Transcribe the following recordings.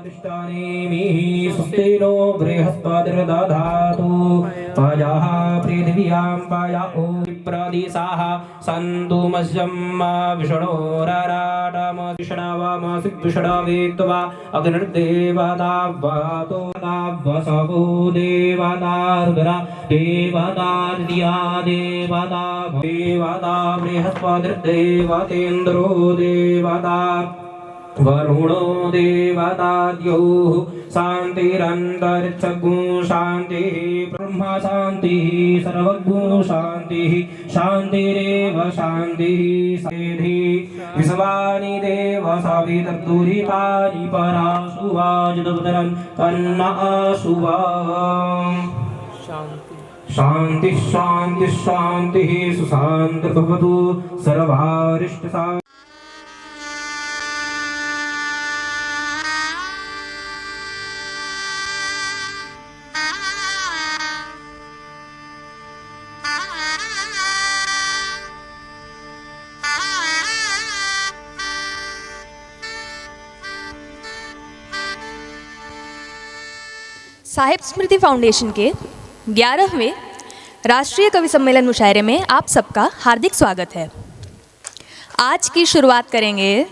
अरिष्टानेमिः स्वस्ति नो बृहस्पतिर्दधातु पायाः पृथिव्यां पाया ॐ प्रदिशाः सन्तु मह्यं विषणावामसिद्विषणावेत्वा अग्निर्देवता वातो वसवो देवता रुद्रा देवता दिया देवता देवता बृहस्पतिर्देवतेन्द्रो देवता वरुणो देवताद्योः शान्तिरन्तरिक्षगुं शान्तिः ब्रह्म शान्तिः सर्वगुं शान्तिः शान्तिरेव शान्तिः सेधि विश्वानि देव सवितर्दुरितानि पराशुवाजिदुदरन् कन्नाशुवा शान्तिः शान्तिः शान्तिः सुशान्तिर्भवतु सर्वारिष्टसा। साहिब स्मृति फाउंडेशन के 11वें राष्ट्रीय कवि सम्मेलन मुशायरे में आप सबका हार्दिक स्वागत है। आज की शुरुआत करेंगे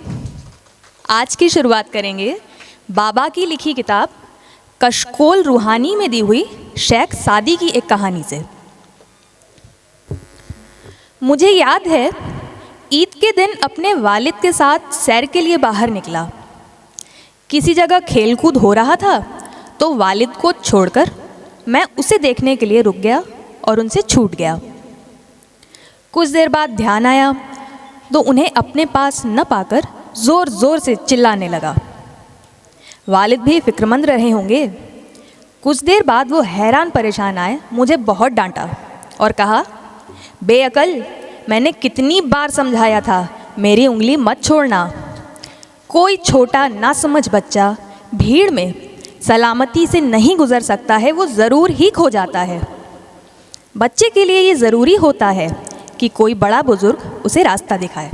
बाबा की लिखी किताब कशकोल रूहानी में दी हुई शेख सादी की एक कहानी से। मुझे याद है ईद के दिन अपने वालिद के साथ सैर के लिए बाहर निकला। किसी जगह खेलकूद हो रहा था तो वालिद को छोड़कर मैं उसे देखने के लिए रुक गया और उनसे छूट गया। कुछ देर बाद ध्यान आया तो उन्हें अपने पास न पाकर ज़ोर ज़ोर से चिल्लाने लगा। वालिद भी फिक्रमंद रहे होंगे। कुछ देर बाद वो हैरान परेशान आए, मुझे बहुत डांटा और कहा, बेअकल, मैंने कितनी बार समझाया था मेरी उंगली मत छोड़ना। कोई छोटा नासमझ बच्चा भीड़ में सलामती से नहीं गुजर सकता है, वो ज़रूर ही खो जाता है। बच्चे के लिए ये ज़रूरी होता है कि कोई बड़ा बुजुर्ग उसे रास्ता दिखाए।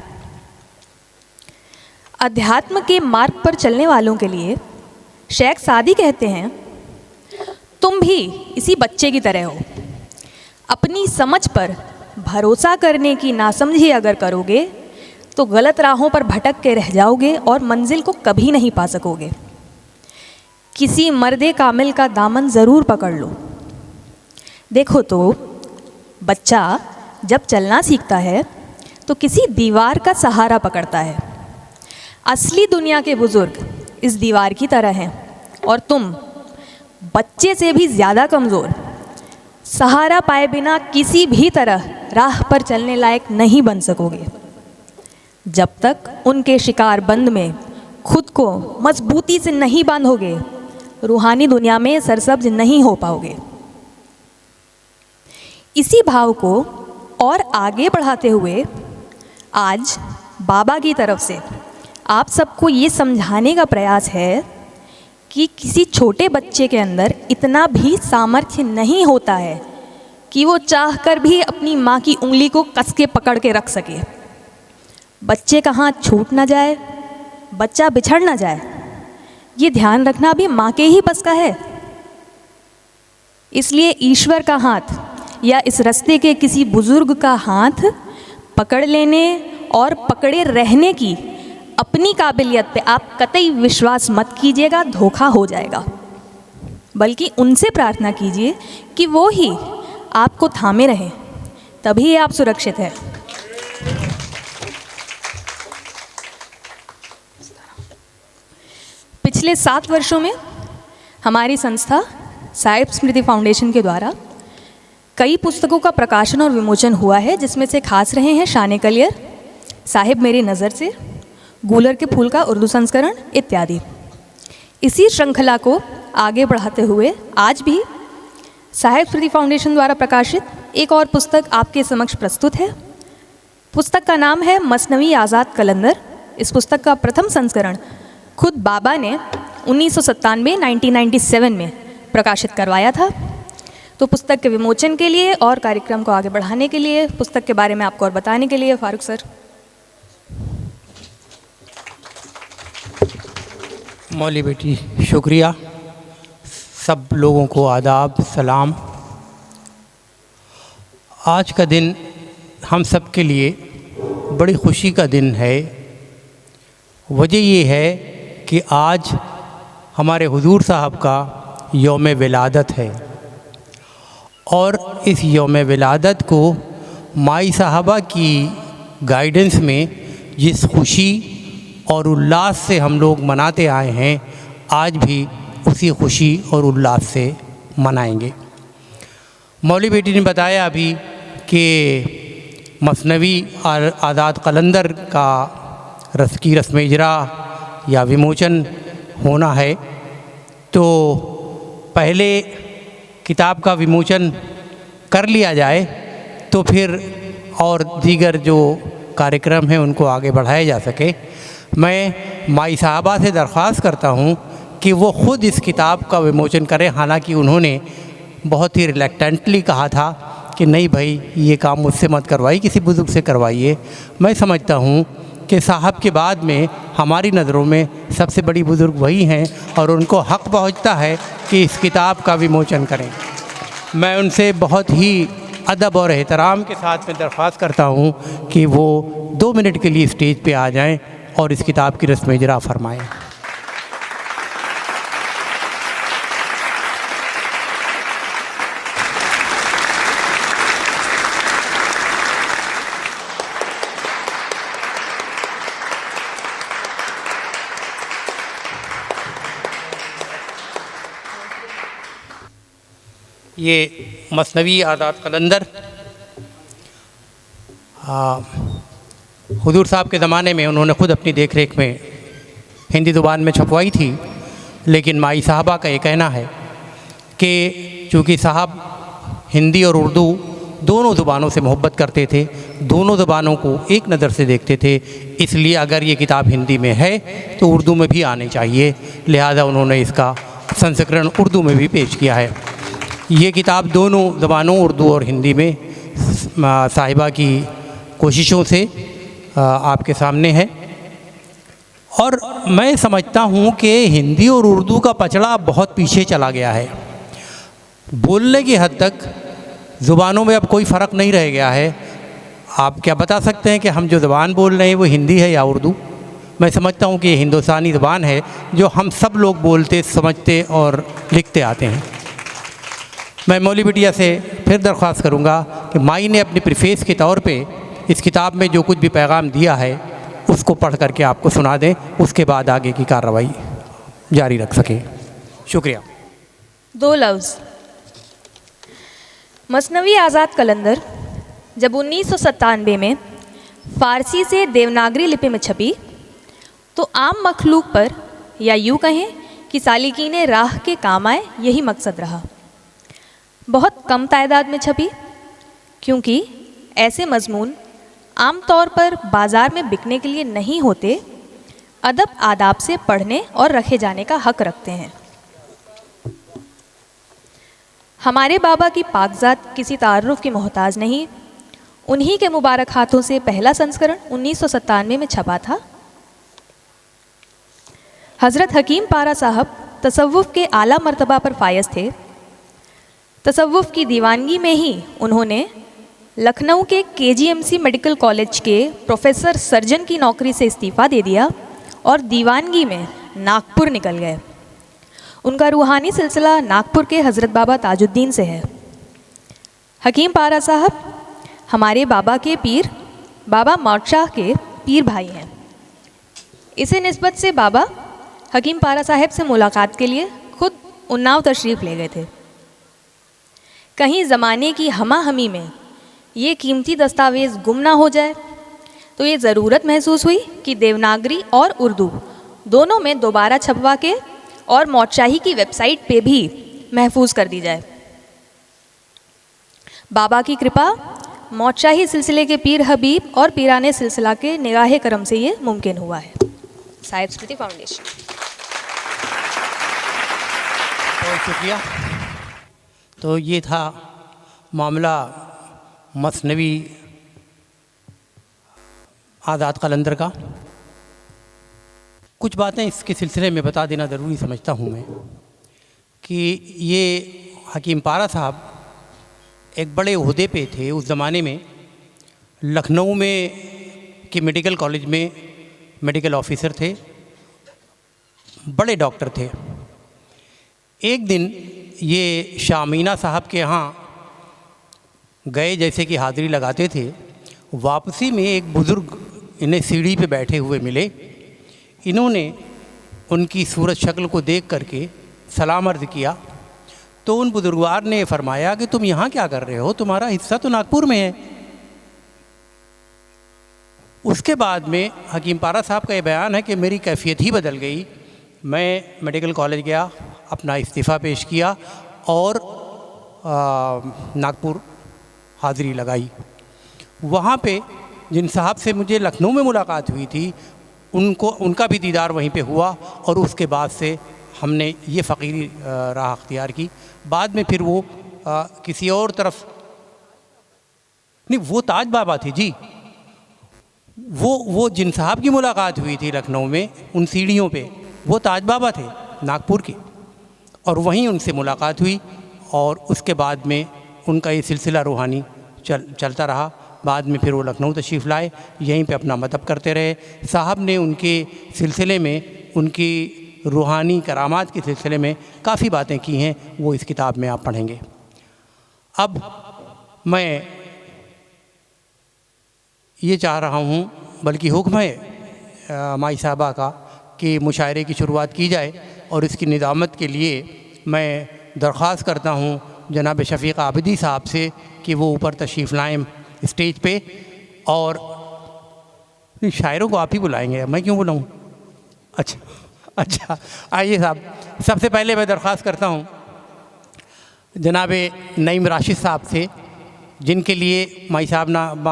अध्यात्म के मार्ग पर चलने वालों के लिए शेख सादी कहते हैं, तुम भी इसी बच्चे की तरह हो। अपनी समझ पर भरोसा करने की नासमझी अगर करोगे तो गलत राहों पर भटक के रह जाओगे और मंजिल को कभी नहीं पा सकोगे। किसी मर्दे कामिल का दामन ज़रूर पकड़ लो। देखो तो बच्चा जब चलना सीखता है तो किसी दीवार का सहारा पकड़ता है। असली दुनिया के बुज़ुर्ग इस दीवार की तरह हैं और तुम बच्चे से भी ज़्यादा कमज़ोर, सहारा पाए बिना किसी भी तरह राह पर चलने लायक नहीं बन सकोगे। जब तक उनके शिकार बंद में खुद को मजबूती से नहीं बांधोगे, रूहानी दुनिया में सरसब्ज नहीं हो पाओगे। इसी भाव को और आगे बढ़ाते हुए आज बाबा की तरफ से आप सबको ये समझाने का प्रयास है कि किसी छोटे बच्चे के अंदर इतना भी सामर्थ्य नहीं होता है कि वो चाहकर भी अपनी माँ की उंगली को कस के पकड़ के रख सके। बच्चे का हाथ छूट ना जाए, बच्चा बिछड़ ना जाए, ये ध्यान रखना भी माँ के ही बस का है। इसलिए ईश्वर का हाथ या इस रास्ते के किसी बुजुर्ग का हाथ पकड़ लेने और पकड़े रहने की अपनी काबिलियत पे आप कतई विश्वास मत कीजिएगा, धोखा हो जाएगा। बल्कि उनसे प्रार्थना कीजिए कि वो ही आपको थामे रहें, तभी आप सुरक्षित हैं। पिछले 7 वर्षों में हमारी संस्था साहिब स्मृति फाउंडेशन के द्वारा कई पुस्तकों का प्रकाशन और विमोचन हुआ है, जिसमें से खास रहे हैं शान कलियर, साहिब मेरी नज़र से, गूलर के फूल का उर्दू संस्करण इत्यादि। इसी श्रृंखला को आगे बढ़ाते हुए आज भी साहिब स्मृति फाउंडेशन द्वारा प्रकाशित एक और पुस्तक आपके समक्ष प्रस्तुत है। पुस्तक का नाम है मसनवी आज़ाद कलंदर। इस पुस्तक का प्रथम संस्करण खुद बाबा ने 1997 में प्रकाशित करवाया था। तो पुस्तक के विमोचन के लिए और कार्यक्रम को आगे बढ़ाने के लिए, पुस्तक के बारे में आपको और बताने के लिए फारूक सर। मौली बेटी शुक्रिया। सब लोगों को आदाब सलाम। आज का दिन हम सब के लिए बड़ी खुशी का दिन है। वजह ये है कि आज हमारे हुजूर साहब का यौम विलादत है और इस यौम विलादत को माई साहबा की गाइडेंस में जिस खुशी और उल्लास से हम लोग मनाते आए हैं, आज भी उसी खुशी और उल्लास से मनाएंगे। मौली बेटी ने बताया अभी कि मसनवी आज़ाद कलंदर का रस्म इजरा या विमोचन होना है, तो पहले किताब का विमोचन कर लिया जाए तो फिर और दीगर जो कार्यक्रम हैं उनको आगे बढ़ाया जा सके। मैं माई साहबा से दरख्वास्त करता हूँ कि वो ख़ुद इस किताब का विमोचन करें। हालांकि उन्होंने बहुत ही रिलैक्टेंटली कहा था कि नहीं भाई, ये काम मुझसे मत करवाइए, किसी बुज़ुर्ग से करवाइए। मैं समझता हूँ कि साहब के बाद में हमारी नज़रों में सबसे बड़ी बुज़ुर्ग वही हैं और उनको हक़ पहुँचता है कि इस किताब का विमोचन करें। मैं उनसे बहुत ही अदब और एहतराम के साथ में दरख्वास्त करता हूँ कि वो 2 मिनट के लिए स्टेज पे आ जाएं और इस किताब की रस्म इजरा फरमाएँ। ये मसनवी आज़ाद कलंदर हुजूर साहब के ज़माने में उन्होंने ख़ुद अपनी देख रेख में हिंदी ज़ुबान में छपवाई थी, लेकिन माई साहबा का ये कहना है कि चूँकि साहब हिंदी और उर्दू दोनों ज़ुबानों से मोहब्बत करते थे, दोनों ज़ुबानों को एक नज़र से देखते थे, इसलिए अगर ये किताब हिंदी में है तो उर्दू में भी आनी चाहिए। लिहाजा उन्होंने इसका संस्करण उर्दू में भी पेश किया है। ये किताब दोनों ज़बानों उर्दू और हिंदी में साहिबा की कोशिशों से आपके सामने है। और मैं समझता हूँ कि हिंदी और उर्दू का पचड़ा बहुत पीछे चला गया है। बोलने की हद तक ज़ुबानों में अब कोई फ़र्क नहीं रह गया है। आप क्या बता सकते हैं कि हम जो ज़बान बोल रहे हैं वो हिंदी है या उर्दू? मैं समझता हूँ कि ये हिंदुस्तानी ज़बान है जो हम सब लोग बोलते, समझते और लिखते आते हैं। मैं मौली बिटिया से फिर दरख्वास्त करूँगा कि माई ने अपनी प्रीफेस के तौर पे इस किताब में जो कुछ भी पैगाम दिया है उसको पढ़ करके आपको सुना दें, उसके बाद आगे की कार्रवाई जारी रख सकें। शुक्रिया। 2 लफ्ज़। मसनवी आज़ाद कलंदर जब 1997 में फ़ारसी से देवनागरी लिपि में छपी तो आम मखलूक पर, या यूँ कहें कि सालिकीन राह के काम आए, यही मकसद रहा। बहुत कम तादाद में छपी क्योंकि ऐसे मज़मून आम तौर पर बाज़ार में बिकने के लिए नहीं होते, अदब आदाब से पढ़ने और रखे जाने का हक़ रखते हैं। हमारे बाबा की पाकज़ात किसी तारुफ की मोहताज नहीं। उन्हीं के मुबारक हाथों से पहला संस्करण 1997 में छपा था। हज़रत हकीम पारा साहब तसव्वुफ़ के आला मर्तबा पर फायज़ थे। तसव्वुफ़ की दीवानगी में ही उन्होंने लखनऊ के KGMC मेडिकल कॉलेज के प्रोफेसर सर्जन की नौकरी से इस्तीफ़ा दे दिया और दीवानगी में नागपुर निकल गए। उनका रूहानी सिलसिला नागपुर के हज़रत बाबा ताजुद्दीन से है। हकीम पारा साहब हमारे बाबा के पीर बाबा मौत शाह के पीर भाई हैं। इसी निस्बत से बाबा हकीम पारा साहब से मुलाकात के लिए खुद उन्नाव तशरीफ़ ले गए थे। कहीं ज़माने की हमा हमी में ये कीमती दस्तावेज़ गुम ना हो जाए, तो ये ज़रूरत महसूस हुई कि देवनागरी और उर्दू दोनों में दोबारा छपवा के और मौतशाही की वेबसाइट पे भी महफूज कर दी जाए। बाबा की कृपा, मौतशाही सिलसिले के पीर हबीब और पीराने सिलसिला के निगाह करम से ये मुमकिन हुआ है। साहिब स्मृति फाउंडेशन। बहुत शुक्रिया। तो ये था मामला मसनवी आज़ाद कलंदर का। कुछ बातें इसके सिलसिले में बता देना ज़रूरी समझता हूँ मैं कि ये हकीम पारा साहब एक बड़े ओहदे पे थे उस ज़माने में। लखनऊ में के मेडिकल कॉलेज में मेडिकल ऑफिसर थे, बड़े डॉक्टर थे। एक दिन ये शाह अमीना साहब के यहाँ गए, जैसे कि हाज़िरी लगाते थे। वापसी में एक बुज़ुर्ग इन्हें सीढ़ी पे बैठे हुए मिले। इन्होंने उनकी सूरत शक्ल को देख करके सलाम अर्ज़ किया तो उन बुजुर्गवार ने फरमाया कि तुम यहाँ क्या कर रहे हो, तुम्हारा हिस्सा तो नागपुर में है। उसके बाद में हकीम पारा साहब का ये बयान है कि मेरी कैफियत ही बदल गई। मैं मेडिकल कॉलेज गया, अपना इस्तीफ़ा पेश किया और नागपुर हाज़िरी लगाई। वहाँ पे जिन साहब से मुझे लखनऊ में मुलाकात हुई थी उनका भी दीदार वहीं पे हुआ और उसके बाद से हमने ये फ़कीरी राह अख्तियार की। बाद में फिर वो किसी और तरफ नहीं, वो ताज बाबा थे जी। वो जिन साहब की मुलाकात हुई थी लखनऊ में उन सीढ़ियों पे, वो ताज बाबा थे नागपुर के, और वहीं उनसे मुलाकात हुई और उसके बाद में उनका ये सिलसिला रूहानी चलता रहा। बाद में फिर वो लखनऊ तशरीफ़ लाए, यहीं पे अपना मतलब करते रहे। साहब ने उनके सिलसिले में, उनकी रूहानी करामात के सिलसिले में काफ़ी बातें की हैं, वो इस किताब में आप पढ़ेंगे। अब मैं ये चाह रहा हूँ, बल्कि हुक्म है माई साहबा का कि मुशायरे की शुरुआत की जाए और इसकी निज़ामत के लिए मैं दरख्वास्त करता हूँ जनाब शफ़ीक़ आबिदी साहब से कि वो ऊपर तशरीफ़ लाएँ स्टेज पे। और शायरों को आप ही बुलाएंगे, मैं क्यों बुलाऊँ? अच्छा आइए साहब। सबसे पहले मैं दरख्वास्त करता हूँ जनाब नईम राशिद साहब से, जिनके लिए माई साहब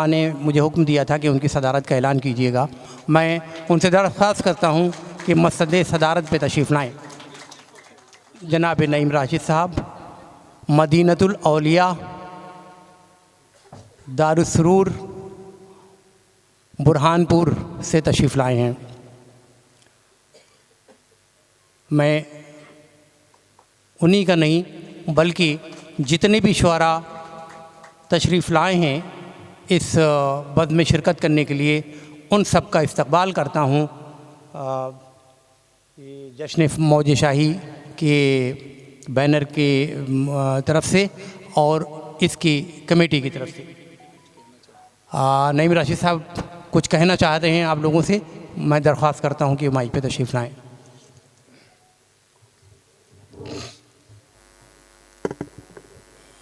ने मुझे हुक्म दिया था कि उनकी सदारत का ऐलान कीजिएगा। मैं उनसे दरख्वास्त करता हूँ कि मसद सदारत पे तशरीफ़ लाएँ। जनाब नईम राशिद साहब मदीनतुल औलिया दारुस्सूरूर बुरहानपुर से तशरीफ़ लाए हैं। मैं उन्हीं का नहीं बल्कि जितने भी शुअरा तशरीफ़ लाए हैं इस बज़्म में शिरकत करने के लिए, उन सब का इस्तक़बाल करता हूँ जश्न मौज शाही के बैनर के तरफ से और इसकी कमेटी की तरफ से। नईम राशिद साहब कुछ कहना चाहते हैं आप लोगों से, मैं दरख्वास्त करता हूं कि माइक पे तशरीफ़ लाएं।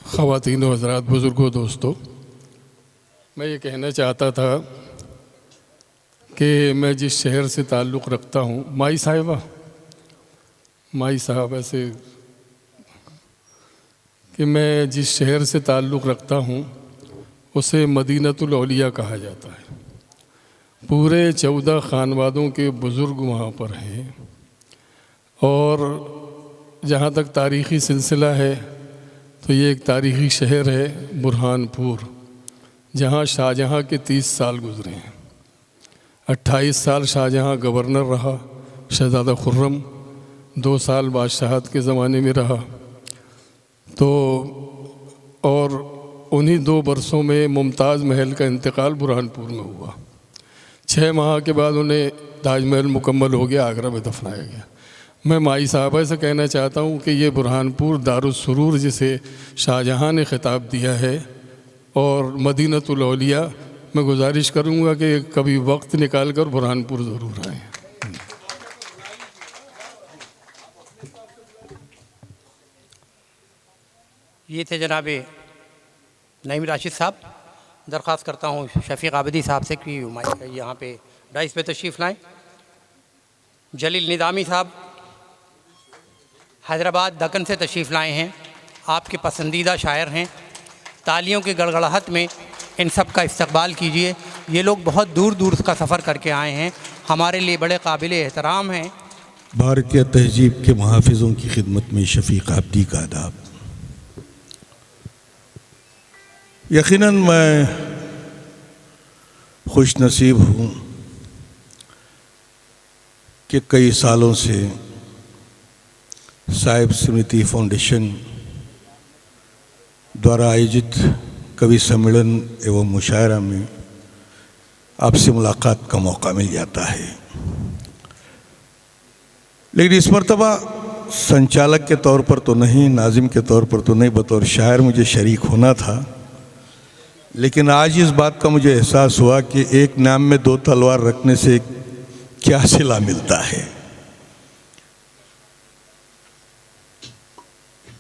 ख़वातीन व हज़रात, बुज़ुर्गों, दोस्तों, मैं ये कहना चाहता था कि मैं जिस शहर से ताल्लुक़ रखता हूँ, माई साहब ऐसे कि मैं जिस शहर से ताल्लुक़ रखता हूँ उसे मदीनतुल औलिया कहा जाता है। पूरे 14 ख़ानवादों के बुज़ुर्ग वहाँ पर हैं और जहाँ तक तारीख़ी सिलसिला है तो ये एक तारीख़ी शहर है बुरहानपुर, जहाँ शाहजहाँ के 30 साल गुज़रे हैं। 28 साल शाहजहाँ गवर्नर रहा, शहज़ादा खुर्रम 2 साल बादशाहत के ज़माने में रहा। तो और उन्हीं 2 बरसों में मुमताज़ महल का इंतकाल बुरहानपुर में हुआ। 6 माह के बाद उन्हें ताजमहल मुकम्मल हो गया, आगरा में दफनाया गया। मैं माई साहबा से कहना चाहता हूँ कि ये बुरहानपुर दारुस्सूरूर जिसे शाहजहाँ ने ख़िताब दिया है और मदीनतुल औलिया, मैं गुजारिश करूँगा कि कभी वक्त निकाल कर बुरहानपुर ज़रूर आएँ। ये थे जनाब नईम राशिद साहब। दरख्वास्त करता हूँ शफ़ीक़ आबिदी साहब से कि यहाँ पे डाइस पे तशरीफ़ लाएँ। जलील निज़ामी साहब हैदराबाद दक्कन से तशरीफ़ लाए हैं, आपके पसंदीदा शायर हैं। तालियों की गड़गड़ाहट में इन सब का इस्तक़बाल कीजिए। ये लोग बहुत दूर दूर का सफ़र करके आए हैं, हमारे लिए बड़े काबिल एहतराम हैं। भारतीय तहजीब के मुहाफ़िज़ों की खिदमत में शफ़ीक़ आबिदी का आदाब। यकीनन मैं खुश नसीब हूँ कि कई सालों से साहिब स्मृति फाउंडेशन द्वारा आयोजित कवि सम्मेलन एवं मुशायरा में आपसे मुलाकात का मौका मिल जाता है, लेकिन इस मर्तबा संचालक के तौर पर तो नहीं, नाजिम के तौर पर तो नहीं, बतौर शायर मुझे शरीक होना था। लेकिन आज इस बात का मुझे एहसास हुआ कि एक नाम में दो तलवार रखने से क्या सिला मिलता है।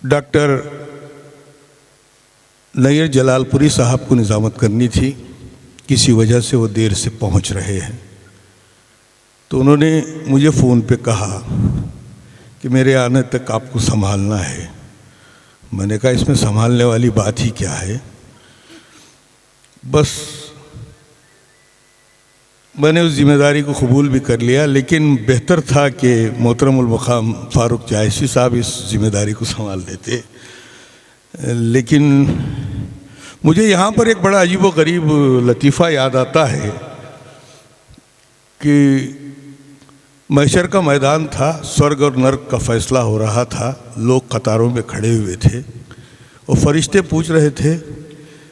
डॉक्टर नैयर जलालपुरी साहब को निज़ामत करनी थी, किसी वजह से वो देर से पहुंच रहे हैं, तो उन्होंने मुझे फ़ोन पे कहा कि मेरे आने तक आपको संभालना है। मैंने कहा इसमें संभालने वाली बात ही क्या है, बस मैंने उस जिम्मेदारी को कबूल भी कर लिया। लेकिन बेहतर था कि मोहतरमुल मकाम फ़ारूक जायसी साहब इस जिम्मेदारी को संभाल लेते। लेकिन मुझे यहाँ पर एक बड़ा अजीब व गरीब लतीफ़ा याद आता है कि महशर का मैदान था, स्वर्ग और नर्क का फ़ैसला हो रहा था, लोग कतारों में खड़े हुए थे और फरिश्ते पूछ रहे थे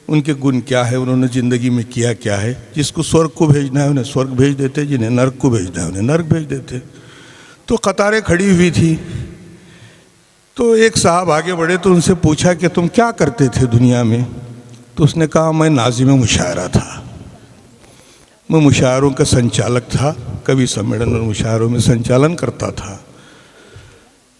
उनके गुण क्या है, उन्होंने ज़िंदगी में किया क्या है। जिसको स्वर्ग को भेजना है उन्हें स्वर्ग भेज देते, जिन्हें नर्क को भेजना है उन्हें नर्क भेज देते। तो कतारें खड़ी हुई थी, तो एक साहब आगे बढ़े तो उनसे पूछा कि तुम क्या करते थे दुनिया में? तो उसने कहा मैं नाज़िम मुशायरा था, मैं मुशायरों का संचालक था, कवि सम्मेलन और मुशायरों में संचालन करता था।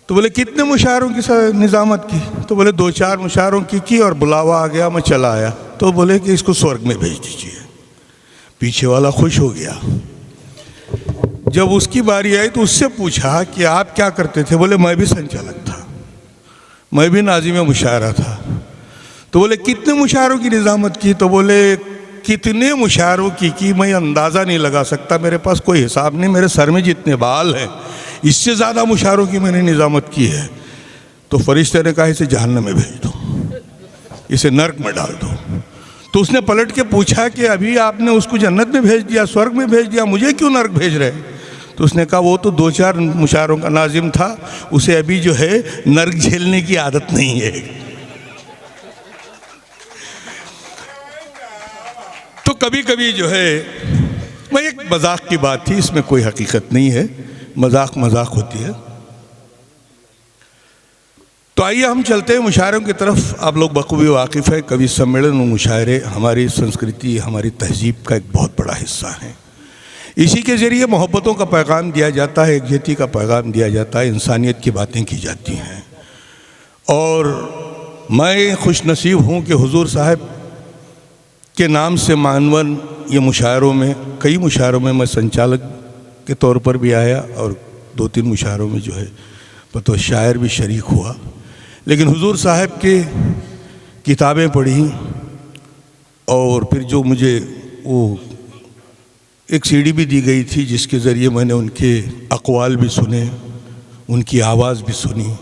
तो बोले कितने मुशायरों की निज़ामत की? तो बोले 2-4 मुशायरों की और बुलावा आ गया, मैं चला आया। तो बोले कि इसको स्वर्ग में भेज दीजिए। पीछे वाला खुश हो गया। जब उसकी बारी आई तो उससे पूछा कि आप क्या करते थे? बोले मैं भी संचालक था, मैं भी नाज़िम मुशायरा था। तो बोले कितने मुशायरों की निज़ामत की? तो बोले कितने मुशायरों की मैं अंदाज़ा नहीं लगा सकता, मेरे पास कोई हिसाब नहीं, मेरे सर में जितने बाल हैं इससे ज़्यादा मुशायरों की मैंने निज़ामत की है। तो फरिश्ते ने कहा इसे जहन्नम में भेज दो, इसे नर्क में डाल दो। तो उसने पलट के पूछा कि अभी आपने उसको जन्नत में भेज दिया, स्वर्ग में भेज दिया, मुझे क्यों नर्क भेज रहे? तो उसने कहा वो तो 2-4 मुशायरों का नाजिम था, उसे अभी जो है नर्क झेलने की आदत नहीं है। तो कभी कभी जो है, मैं एक मजाक की बात थी, इसमें कोई हकीकत नहीं है, मजाक होती है। तो आइए हम चलते हैं मुशायरों की तरफ। आप लोग बखूबी वाकिफ़ है, कवि सम्मेलन और मुशायरे हमारी संस्कृति, हमारी तहजीब का एक बहुत बड़ा हिस्सा है। इसी के ज़रिए मोहब्बतों का पैगाम दिया जाता है, एकजहती का पैगाम दिया जाता है, इंसानियत की बातें की जाती हैं। और मैं खुश नसीब हूँ कि हुजूर साहब के नाम से मानवन ये मुशायरों में, कई मुशायरों में मैं संचालक के तौर पर भी आया और 2-3 मुशायरों में जो है बतौर शायर भी शरीक हुआ। लेकिन हुजूर साहब के किताबें पढ़ी और फिर जो मुझे वो एक सीडी भी दी गई थी जिसके ज़रिए मैंने उनके अक़वाल भी सुने, उनकी आवाज़ भी सुनी,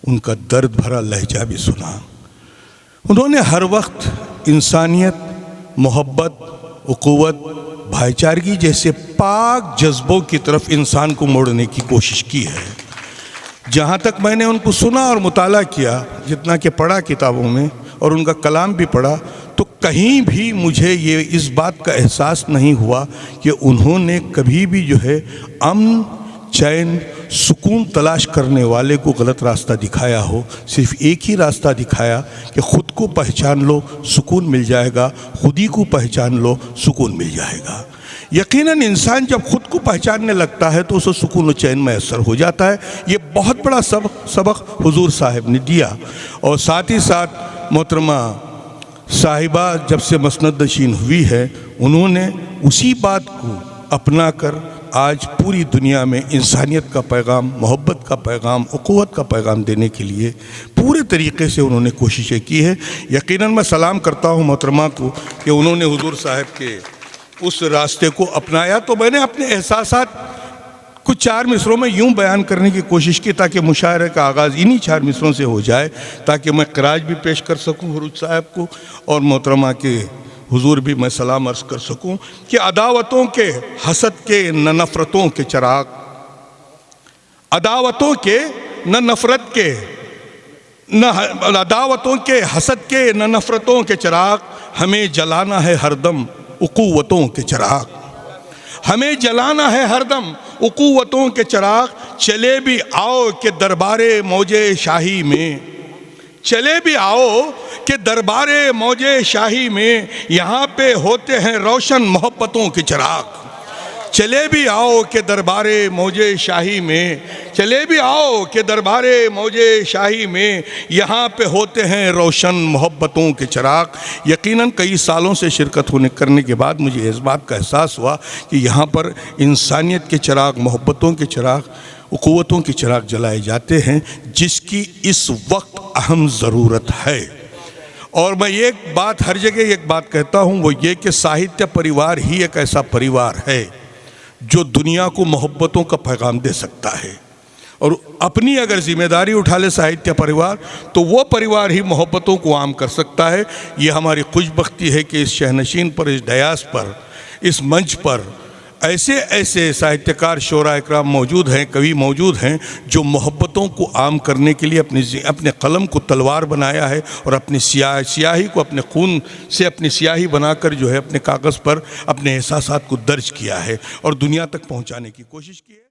उनका दर्द भरा लहजा भी सुना। उन्होंने हर वक्त इंसानियत, मोहब्बत, उक़ुवत, भाईचारगी जैसे पाक जज्बों की तरफ इंसान को मोड़ने की कोशिश की है। जहाँ तक मैंने उनको सुना और मुताला किया, जितना कि पढ़ा किताबों में और उनका कलाम भी पढ़ा, तो कहीं भी मुझे ये इस बात का एहसास नहीं हुआ कि उन्होंने कभी भी जो है अमन, चैन, सुकून तलाश करने वाले को गलत रास्ता दिखाया हो। सिर्फ एक ही रास्ता दिखाया कि ख़ुद को पहचान लो, सुकून मिल जाएगा, खुदी को पहचान लो, सुकून मिल जाएगा। यकीनन इंसान जब ख़ुद को पहचानने लगता है तो उसे सुकून और चैन मैसर हो जाता है। ये बहुत बड़ा सबक हुजूर साहब ने दिया। और साथ ही साथ मोहतरमा साहिबा जब से मसनद नशीन हुई है, उन्होंने उसी बात को अपना कर आज पूरी दुनिया में इंसानियत का पैगाम, मोहब्बत का पैगाम, उक़ुवत का पैगाम देने के लिए पूरे तरीक़े से उन्होंने कोशिशें की है। यकीनन मैं सलाम करता हूँ मोहतरमा को कि उन्होंने हुजूर साहब के उस रास्ते को अपनाया। तो मैंने अपने एहसासात कुछ 4 मिसरों में यूँ बयान करने की कोशिश की ताकि मुशायरे का आगाज़ इन्हीं 4 मिसरों से हो जाए, ताकि मैं क़राज भी पेश कर सकूँ हुजूर साहब को और मोहतरमा के हुजूर भी मैं सलाम अर्ज़ कर सकूं कि अदावतों के, हसद के, नफ़रतों के चिराग अदावतों के न नफ़रत के, न अदावतों के हसद के, न नफ़रतों के चिराग, हमें जलाना है हरदम उक़ुव्वतों के चिराग, हमें जलाना है हरदम उक़ुव्वतों के चिराग। चले भी आओ के दरबारे मौजे शाही में, चले भी आओ कि दरबारे मौजे शाही में, यहाँ पे होते हैं रोशन मोहब्बतों के चिराग। चले भी आओ कि दरबारे मौजे शाही में, चले भी आओ कि दरबारे मौजे शाही में, यहाँ पे होते हैं रोशन मोहब्बतों के चिराग। यकीनन कई सालों से शिरकत करने के बाद मुझे इस बात का एहसास हुआ कि यहाँ पर इंसानियत के चिराग, मोहब्बतों के चिराग, उक़ुव्वतों के चिराग जलाए जाते हैं, जिसकी इस वक्त अहम ज़रूरत है। और मैं एक बात हर जगह एक बात कहता हूँ, वो ये कि साहित्य परिवार ही एक ऐसा परिवार है जो दुनिया को मोहब्बतों का पैगाम दे सकता है। और अपनी अगर जिम्मेदारी उठा ले साहित्य परिवार, तो वो परिवार ही मोहब्बतों को आम कर सकता है। ये हमारी खुशबख्ती है कि इस शहनशीन पर, इस डयास पर, इस मंच पर ऐसे ऐसे साहित्यकार, शोरा इकराम मौजूद हैं, कवि मौजूद हैं, जो मोहब्बतों को आम करने के लिए अपने कलम को तलवार बनाया है और अपनी स्याही को अपने खून से अपनी स्याही बनाकर जो है अपने कागज़ पर अपने एहसासात को दर्ज किया है और दुनिया तक पहुंचाने की कोशिश की है।